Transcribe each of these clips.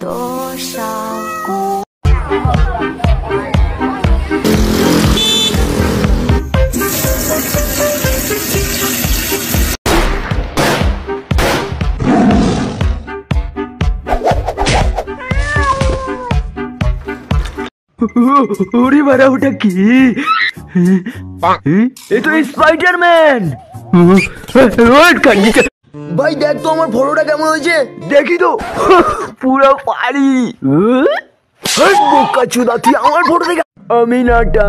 多少孤。ওরে বাড়া, ওটা কি? এ তো স্পাইডারম্যান। ভাই দেখ তো আমার ফটোটা কেমন হয়েছে। দেখি তো, পুরো পারি। বোকা চুদা, তুই আমার ফটো দেখে। আমি নাটা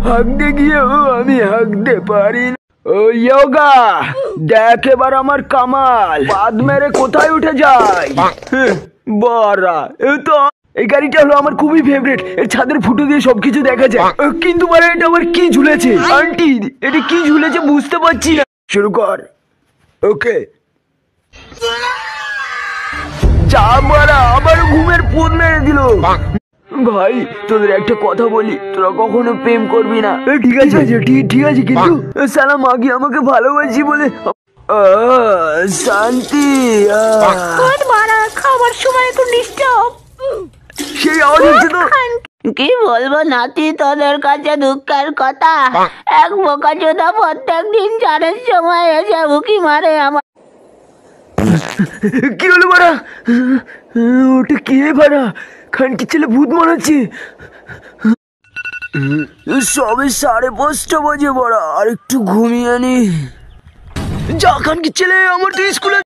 হাঁকতে গিয়ে আমি হাঁকতে পারি না। ও যোগা, দেখ এবার আমার কামাল। বাদ মেরে কোথায় উঠে যায় বারা। এই গাড়িটা হলো আমার খুবই ফেভারিট। এর ছাদের ফুটো দিয়ে সবকিছু দেখা যায়। কিন্তু বারা, এটা আবার কি ঝুলেছে? আন্টি, এটা কি ঝুলেছে বুঝতে পারছি না। শুরু কর। ওকে, যা বারা, আবার ঘুমের পোদ মেরে দিল। ভাই তোদের একটা কথা বলি, তোরা কখনো প্রেম করবি না। ঠিক আছে ঠিক আছে, কিন্তু সালা মাগি আমাকে ভালোবাসি বলে শান্তি। খাবার সময় একটু ডিস্টার্ব। সেই আওয়াজ হচ্ছে তো। কি বলবো নাতি, তোদের কাছে দুঃখের কথা। এক বোকা চোদা প্রত্যেক দিন 4-এর সময় এসে উকি মারে আমার। কি হলো বাড়া? ওটা কে বাড়া? খানকি ছেলে ভূত মনে হচ্ছে। সবে 5:30 বাজে বাড়া, আর একটু ঘুমিয়ে নি। যা খানকি ছেলে, আমার তো স্কুলে